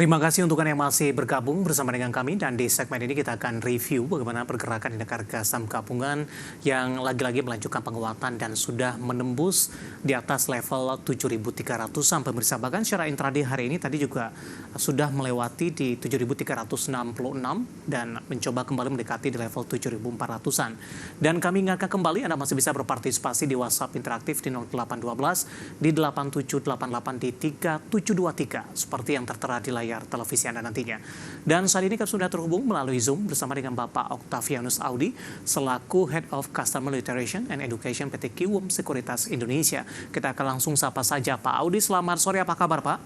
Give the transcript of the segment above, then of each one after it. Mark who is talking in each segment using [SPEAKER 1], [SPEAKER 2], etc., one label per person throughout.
[SPEAKER 1] Terima kasih untuk Anda yang masih bergabung bersama dengan kami, dan di segmen ini kita akan review bagaimana pergerakan indeks harga saham gabungan yang lagi-lagi melanjutkan penguatan dan sudah menembus di atas level 7.300 sampai pemirsa. Bahkan secara intraday hari ini tadi juga sudah melewati di 7.366 dan mencoba kembali mendekati di level 7.400-an. Dan kami ingatkan kembali Anda masih bisa berpartisipasi di WhatsApp interaktif di 0812 di 8788 di 3723 seperti yang tertera di layar televisi Anda nantinya. Dan saat ini kami sudah terhubung melalui Zoom bersama dengan Bapak Octavianus Audi selaku Head of Customer Literation and Education PT Kiwum Sekuritas Indonesia. Kita akan langsung sapa saja Pak Audi. Selamat sore, apa kabar Pak?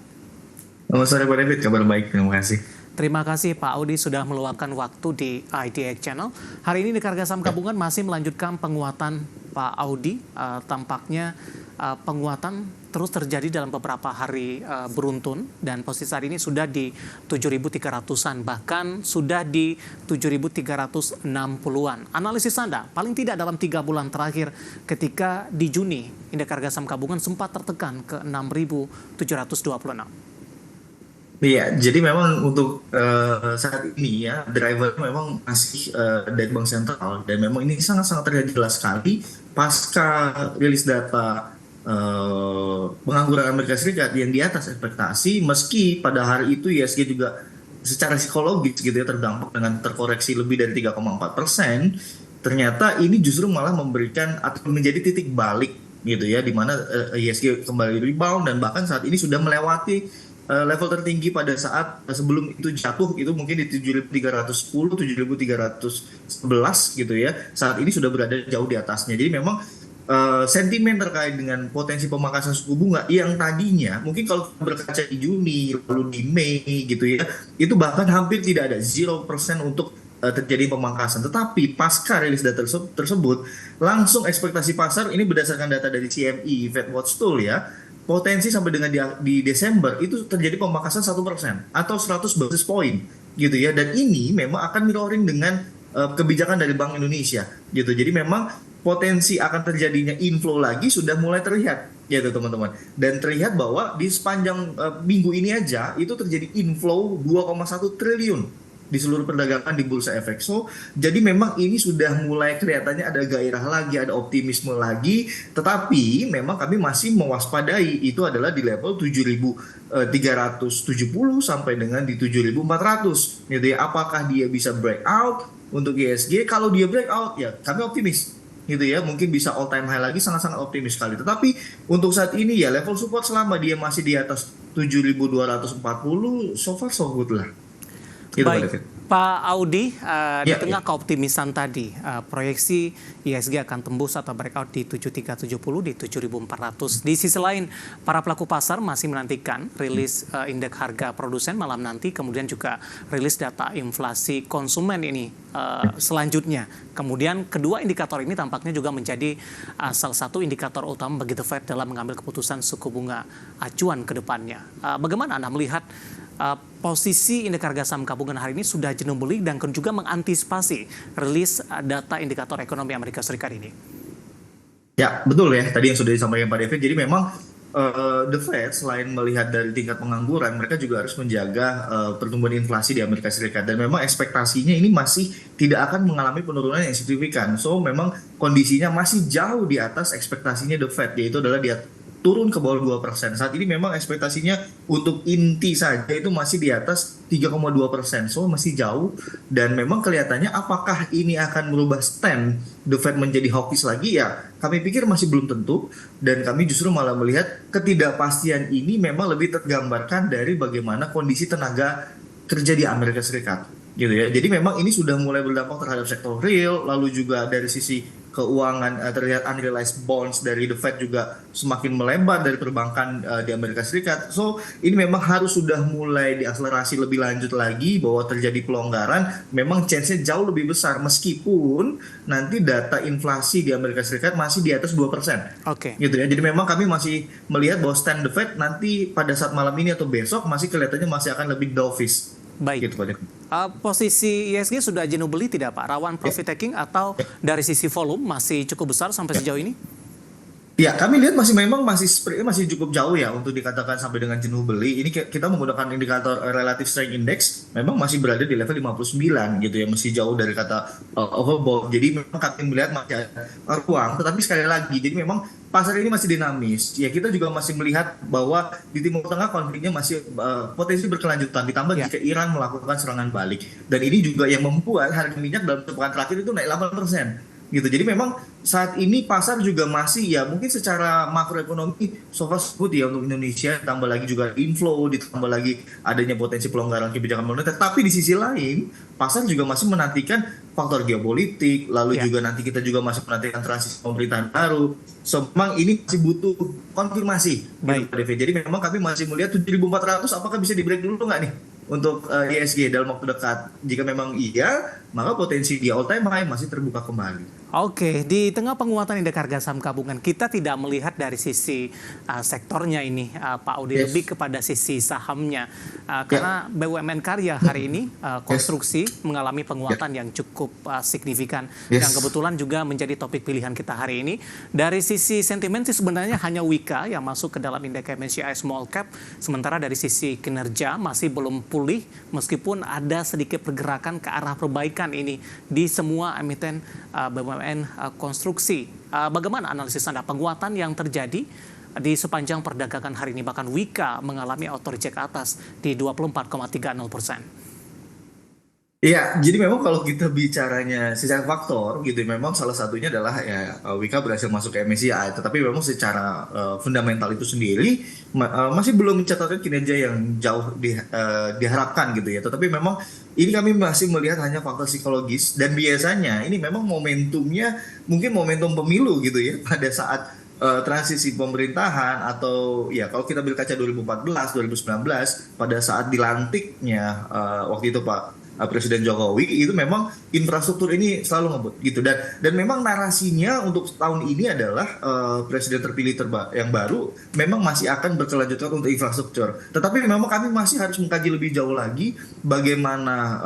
[SPEAKER 2] Selamat sore Pak David, kabar baik, terima kasih.
[SPEAKER 1] Terima kasih Pak Audi sudah meluangkan waktu di IDX Channel. Hari ini indeks harga saham gabungan masih melanjutkan penguatan Pak Audi. Tampaknya penguatan terus terjadi dalam beberapa hari beruntun, dan posisi saat ini sudah di 7.300-an, bahkan sudah di 7.360-an. Analisis Anda, paling tidak dalam 3 bulan terakhir ketika di Juni, indeks harga saham gabungan sempat tertekan ke 6.726.
[SPEAKER 2] Iya, jadi memang untuk saat ini ya, driver memang masih dari Bank Sentral, dan memang ini sangat-sangat terlihat jelas sekali pasca rilis data pengangguran Amerika Serikat yang di atas ekspektasi, meski pada hari itu ISG juga secara psikologis gitu ya terdampak dengan terkoreksi lebih dari 3,4%, ternyata ini justru malah memberikan atau menjadi titik balik gitu ya, di mana ISG kembali rebound dan bahkan saat ini sudah melewati level tertinggi pada saat sebelum itu jatuh, itu mungkin di 7.310, 7.311 gitu ya. Saat ini sudah berada jauh di atasnya. Jadi memang sentimen terkait dengan potensi pemangkasan suku bunga yang tadinya mungkin kalau berkaca di Juni lalu di Mei gitu ya, itu bahkan hampir tidak ada 0% untuk terjadi pemangkasan. Tetapi pasca rilis data tersebut, langsung ekspektasi pasar ini berdasarkan data dari CME Fed Watch Tool ya, potensi sampai dengan di Desember itu terjadi pemangkasan 1% atau 100 basis point gitu ya, dan ini memang akan mirroring dengan kebijakan dari Bank Indonesia gitu. Jadi memang potensi akan terjadinya inflow lagi sudah mulai terlihat gitu teman-teman, dan terlihat bahwa di sepanjang minggu ini aja itu terjadi inflow 2,1 triliun di seluruh perdagangan di Bursa Efek. So, jadi memang ini sudah mulai kelihatannya ada gairah lagi, ada optimisme lagi, tetapi memang kami masih mewaspadai itu adalah di level 7.370 sampai dengan di 7.400 gitu ya. Apakah dia bisa breakout untuk ISG? Kalau dia breakout ya kami optimis gitu ya, mungkin bisa all time high lagi, sangat-sangat optimis sekali. Tetapi untuk saat ini ya level support selama dia masih di atas 7.240, so far so good lah.
[SPEAKER 1] Baik, Pak Audi, di
[SPEAKER 2] Ya,
[SPEAKER 1] tengah keoptimisan tadi, proyeksi ISG akan tembus atau breakout di 7.370, di 7.400. Di sisi lain, para pelaku pasar masih menantikan rilis indeks harga produsen malam nanti, kemudian juga rilis data inflasi konsumen ini selanjutnya. Kemudian kedua indikator ini tampaknya juga menjadi salah satu indikator utama bagi The Fed dalam mengambil keputusan suku bunga acuan ke depannya. Bagaimana Anda melihat posisi indeks harga saham gabungan hari ini sudah jenuh beli dan juga mengantisipasi rilis data indikator ekonomi Amerika Serikat ini?
[SPEAKER 2] ya betul ya, tadi yang sudah disampaikan Pak David. Jadi memang The Fed selain melihat dari tingkat pengangguran, mereka juga harus menjaga pertumbuhan inflasi di Amerika Serikat. Dan memang ekspektasinya ini masih tidak akan mengalami penurunan yang signifikan. So memang kondisinya masih jauh di atas ekspektasinya The Fed, yaitu adalah dia turun ke bawah 2%. Saat ini memang ekspektasinya untuk inti saja itu masih di atas 3,2%. So masih jauh, dan memang kelihatannya apakah ini akan merubah stand The Fed menjadi hawkish lagi ya, kami pikir masih belum tentu, dan kami justru malah melihat ketidakpastian ini memang lebih tergambarkan dari bagaimana kondisi tenaga kerja di Amerika Serikat gitu ya. Jadi memang ini sudah mulai berdampak terhadap sektor real, lalu juga dari sisi keuangan terlihat unrealized bonds dari The Fed juga semakin melebar dari perbankan di Amerika Serikat. So ini memang harus sudah mulai diakselerasi lebih lanjut lagi bahwa terjadi pelonggaran, memang chance-nya jauh lebih besar meskipun nanti data inflasi di Amerika Serikat masih di atas 2%.
[SPEAKER 1] Oke.
[SPEAKER 2] Gitu ya. Jadi memang kami masih melihat bahwa stand The Fed nanti pada saat malam ini atau besok masih kelihatannya masih akan lebih dovish.
[SPEAKER 1] Baik.
[SPEAKER 2] Gitu, Pak.
[SPEAKER 1] Posisi ISG sudah jenuh beli tidak Pak? Rawan profit taking atau dari sisi volume masih cukup besar sampai sejauh ini?
[SPEAKER 2] Ya, kami lihat memang masih cukup jauh ya untuk dikatakan sampai dengan jenuh beli. Ini kita menggunakan indikator relative strength index memang masih berada di level 59 gitu ya, masih jauh dari kata overbought. Jadi memang kami melihat masih ada ruang, tetapi sekali lagi jadi memang pasar ini masih dinamis. Ya, kita juga masih melihat bahwa di Timur Tengah konfliknya masih potensi berkelanjutan, ditambah
[SPEAKER 1] Ya.
[SPEAKER 2] jika Iran melakukan serangan balik. Dan ini juga yang membuat harga minyak dalam sepekan terakhir itu naik 8% gitu. Jadi memang saat ini pasar juga masih ya mungkin secara makroekonomi so far so good ya untuk Indonesia, tambah lagi juga inflow, ditambah lagi adanya potensi pelonggaran kebijakan moneter. Tapi di sisi lain pasar juga masih menantikan faktor geopolitik, lalu
[SPEAKER 1] Ya.
[SPEAKER 2] juga nanti kita juga masih menantikan transisi pemerintahan baru. So memang ini masih butuh konfirmasi gitu
[SPEAKER 1] Baik.
[SPEAKER 2] Pak Devi. Jadi memang kami masih melihat 7.400 apakah bisa di break dulu nggak nih untuk ISG dalam waktu dekat. Jika memang iya, maka potensi di all time high masih terbuka kembali.
[SPEAKER 1] Oke, di tengah penguatan indeks harga saham gabungan, kita tidak melihat dari sisi sektornya ini, Pak Audi, lebih
[SPEAKER 2] Yes.
[SPEAKER 1] kepada sisi sahamnya.
[SPEAKER 2] Ya.
[SPEAKER 1] Karena BUMN Karya hari ini
[SPEAKER 2] Yes.
[SPEAKER 1] konstruksi mengalami
[SPEAKER 2] Ya.
[SPEAKER 1] penguatan yang cukup signifikan. Yang
[SPEAKER 2] Yes.
[SPEAKER 1] kebetulan juga menjadi topik pilihan kita hari ini. Dari sisi sentimen sih sebenarnya hanya Wika yang masuk ke dalam indeks MSCI Small Cap. Sementara dari sisi kinerja masih belum pulih, meskipun ada sedikit pergerakan ke arah perbaikan ini di semua emiten BUMN konstruksi. Bagaimana analisis Anda penguatan yang terjadi di sepanjang perdagangan hari ini, bahkan Wika mengalami auto reject atas di 24,30%.
[SPEAKER 2] Iya, jadi memang kalau kita bicaranya secara faktor gitu, memang salah satunya adalah ya Wika berhasil masuk ke MSCI, tetapi memang secara fundamental itu sendiri masih belum mencatatkan kinerja yang jauh diharapkan gitu ya. Tetapi memang ini kami masih melihat hanya faktor psikologis dan biasanya ini memang momentumnya mungkin momentum pemilu gitu ya pada saat transisi pemerintahan atau ya kalau kita berkaca 2014, 2019 pada saat dilantiknya waktu itu Presiden Jokowi itu memang infrastruktur ini selalu ngebut gitu dan memang narasinya untuk tahun ini adalah presiden terpilih yang baru memang masih akan berkelanjutan untuk infrastruktur. Tetapi memang kami masih harus mengkaji lebih jauh lagi bagaimana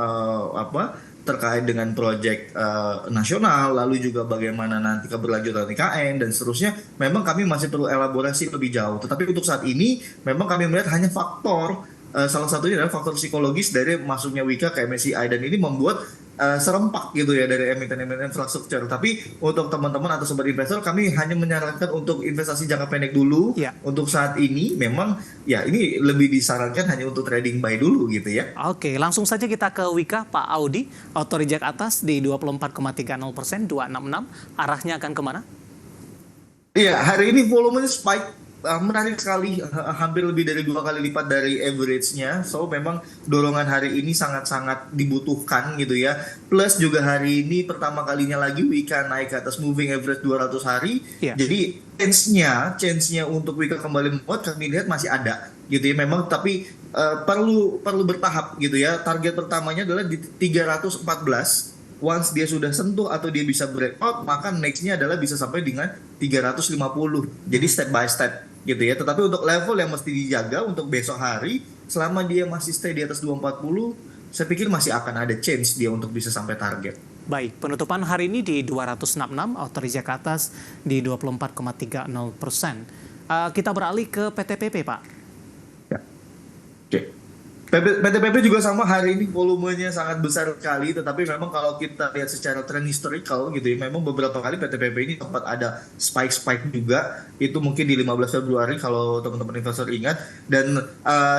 [SPEAKER 2] terkait dengan proyek nasional, lalu juga bagaimana nanti keberlanjutan IKN dan seterusnya. Memang kami masih perlu elaborasi lebih jauh. Tetapi untuk saat ini memang kami melihat hanya faktor salah satunya adalah faktor psikologis dari masuknya Wika ke MSCI dan ini membuat serempak gitu ya dari emiten-emiten infrastruktur. Tapi untuk teman-teman atau sobat investor kami hanya menyarankan untuk investasi jangka pendek dulu.
[SPEAKER 1] Ya.
[SPEAKER 2] Untuk saat ini memang ya ini lebih disarankan hanya untuk trading buy dulu gitu ya.
[SPEAKER 1] Oke, langsung saja kita ke Wika, Pak Audi. Auto reject atas di 24,30%, 266. Arahnya akan kemana?
[SPEAKER 2] Iya, hari ini volumenya spike menarik sekali, hampir lebih dari 2 kali lipat dari average-nya. So memang dorongan hari ini sangat-sangat dibutuhkan gitu ya. Plus juga hari ini pertama kalinya lagi Wika naik ke atas moving average 200 hari.
[SPEAKER 1] Ya.
[SPEAKER 2] Jadi chance-nya untuk Wika kembali menguat kami lihat masih ada gitu ya. Memang tapi perlu bertahap gitu ya. Target pertamanya adalah di 314. Once dia sudah sentuh atau dia bisa breakout, maka next-nya adalah bisa sampai dengan 350. Jadi step by step gitu ya. Tetapi untuk level yang mesti dijaga untuk besok hari, selama dia masih stay di atas 240, saya pikir masih akan ada chance dia untuk bisa sampai target.
[SPEAKER 1] Baik, penutupan hari ini di 266, auto reject atas di 24,30%. Kita beralih ke PTPP, Pak.
[SPEAKER 2] Ya. Oke. PTPP juga sama, hari ini volumenya sangat besar sekali, tetapi memang kalau kita lihat secara tren historical gitu ya, memang beberapa kali PTPP ini sempat ada spike juga, itu mungkin di 15 Februari kalau teman-teman investor ingat, dan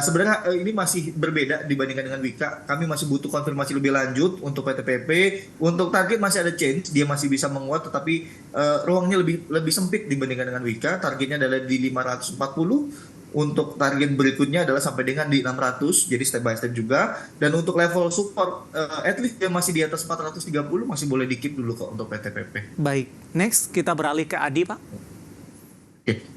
[SPEAKER 2] sebenarnya ini masih berbeda dibandingkan dengan Wika. Kami masih butuh konfirmasi lebih lanjut untuk PTPP. Untuk target masih ada change, dia masih bisa menguat, tetapi ruangnya lebih sempit dibandingkan dengan Wika. Targetnya adalah di 540. Untuk target berikutnya adalah sampai dengan di 600, jadi step by step juga. Dan untuk level support, at least dia masih di atas 430, masih boleh di-keep dulu kok untuk PTPP.
[SPEAKER 1] Baik, next kita beralih ke Adi, Pak.
[SPEAKER 2] Oke.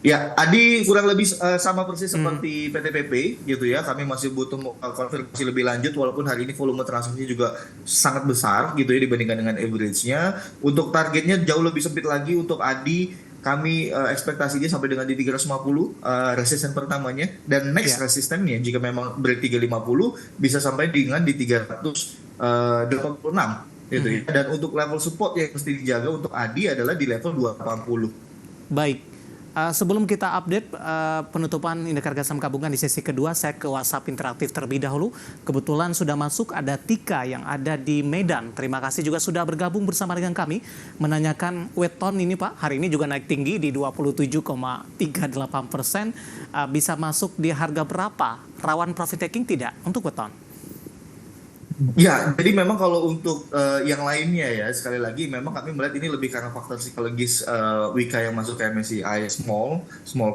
[SPEAKER 2] Ya, Adi kurang lebih sama persis seperti PTPP gitu ya. Kami masih butuh konfirmasi lebih lanjut walaupun hari ini volume transaksi juga sangat besar gitu ya dibandingkan dengan average-nya. Untuk targetnya jauh lebih sempit lagi untuk Adi. Kami ekspektasinya sampai dengan di 350 resisten pertamanya dan next resistennya jika memang break 350 bisa sampai dengan di 386 gitu ya. Dan untuk level support yang mesti dijaga untuk ADI adalah di level 280.
[SPEAKER 1] Baik. Sebelum kita update penutupan indeks harga saham gabungan di sesi kedua, saya ke WhatsApp interaktif terlebih dahulu. Kebetulan sudah masuk, ada Tika yang ada di Medan. Terima kasih juga sudah bergabung bersama dengan kami. Menanyakan weton ini Pak, hari ini juga naik tinggi di 27,38%. Bisa masuk di harga berapa? Rawan profit taking tidak untuk weton?
[SPEAKER 2] Ya, jadi memang kalau untuk yang lainnya ya, sekali lagi memang kami melihat ini lebih karena faktor psikologis Wika yang masuk ke MSCI small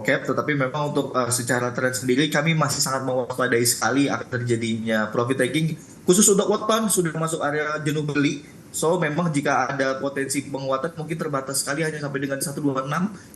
[SPEAKER 2] cap, tetapi memang untuk secara tren sendiri kami masih sangat mewaspadai sekali akan terjadinya profit taking, khusus untuk weton sudah masuk area jenuh beli. So memang jika ada potensi penguatan mungkin terbatas sekali hanya sampai dengan 126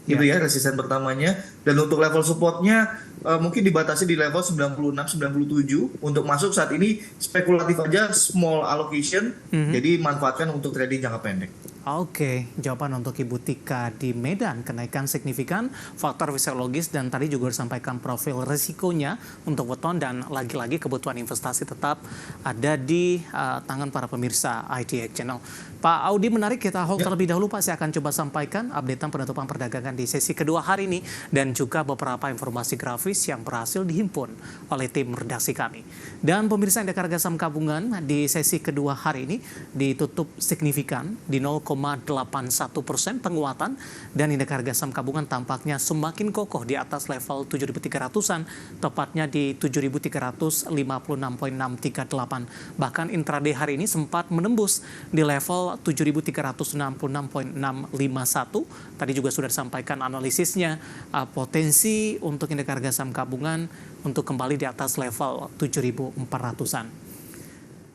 [SPEAKER 2] gitu ya resisten pertamanya, dan untuk level supportnya mungkin dibatasi di level 96-97 untuk masuk saat ini spekulatif aja, small allocation, jadi manfaatkan untuk trading jangka pendek.
[SPEAKER 1] Oke, jawaban untuk Ibu Tika di Medan, kenaikan signifikan, faktor fisiologis, dan tadi juga disampaikan profil risikonya untuk weton, dan lagi-lagi kebutuhan investasi tetap ada di tangan para pemirsa ITX Channel. Pak Audi, menarik, kita hold terlebih dahulu Pak, saya akan coba sampaikan updatean penutupan perdagangan di sesi kedua hari ini, dan juga beberapa informasi grafis yang berhasil dihimpun oleh tim redaksi kami. Dan pemirsa, indeks harga saham gabungan di sesi kedua hari ini ditutup signifikan di 0,81% penguatan, dan indeks harga saham gabungan tampaknya semakin kokoh di atas level 7.300-an, tepatnya di 7.356.638. Bahkan intraday hari ini sempat menembus di level 7.366.651. Tadi juga sudah disampaikan analisisnya, potensi untuk indeks harga saham gabungan untuk kembali di atas level 7.400-an.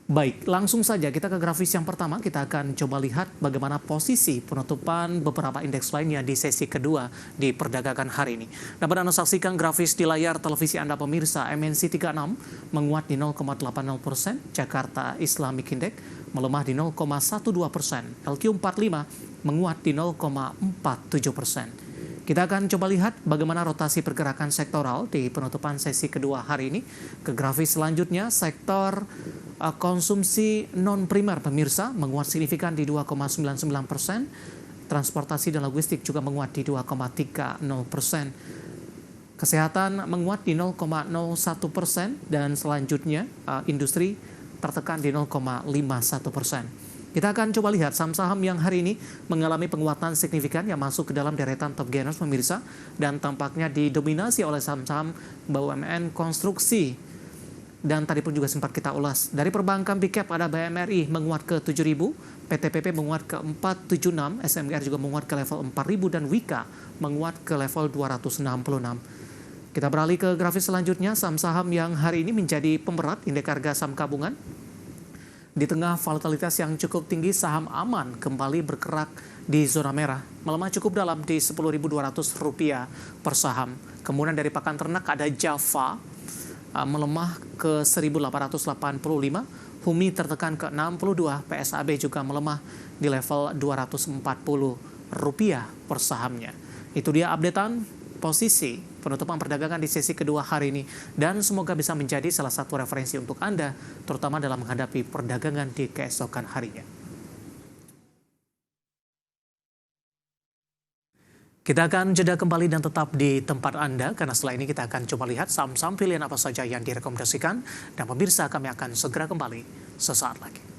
[SPEAKER 1] Baik, langsung saja kita ke grafis yang pertama. Kita akan coba lihat bagaimana posisi penutupan beberapa indeks lainnya di sesi kedua di perdagangan hari ini. Dapat Anda saksikan grafis di layar televisi Anda pemirsa. MNC 36 menguat di 0,80%, Jakarta Islamic Index melemah di 0,12%, LQ45 menguat di 0,47%. Kita akan coba lihat bagaimana rotasi pergerakan sektoral di penutupan sesi kedua hari ini. Ke grafis selanjutnya, sektor konsumsi non-primer pemirsa menguat signifikan di 2,99%. Transportasi dan logistik juga menguat di 2,30%. Kesehatan menguat di 0,01%, dan selanjutnya industri tertekan di 0,51%. Kita akan coba lihat saham-saham yang hari ini mengalami penguatan signifikan yang masuk ke dalam deretan top gainers pemirsa, dan tampaknya didominasi oleh saham-saham BUMN konstruksi. Dan tadi pun juga sempat kita ulas. Dari perbankan big cap ada BMRI menguat ke 7.000, PTPP menguat ke 476, SMGR juga menguat ke level 4.000, dan Wika menguat ke level 266. Kita beralih ke grafis selanjutnya, saham-saham yang hari ini menjadi pemberat indeks harga saham gabungan. Di tengah volatilitas yang cukup tinggi, saham aman kembali bergerak di zona merah, melemah cukup dalam di Rp10.200 per saham. Kemudian dari pakan ternak ada Java melemah ke 1.885, Humi tertekan ke 62, PSAB juga melemah di level Rp240 per sahamnya. Itu dia updatean posisi penutupan perdagangan di sesi kedua hari ini, dan semoga bisa menjadi salah satu referensi untuk Anda, terutama dalam menghadapi perdagangan di keesokan harinya. Kita akan jeda kembali dan tetap di tempat Anda, karena setelah ini kita akan coba lihat saham-saham pilihan apa saja yang direkomendasikan, dan pemirsa kami akan segera kembali sesaat lagi.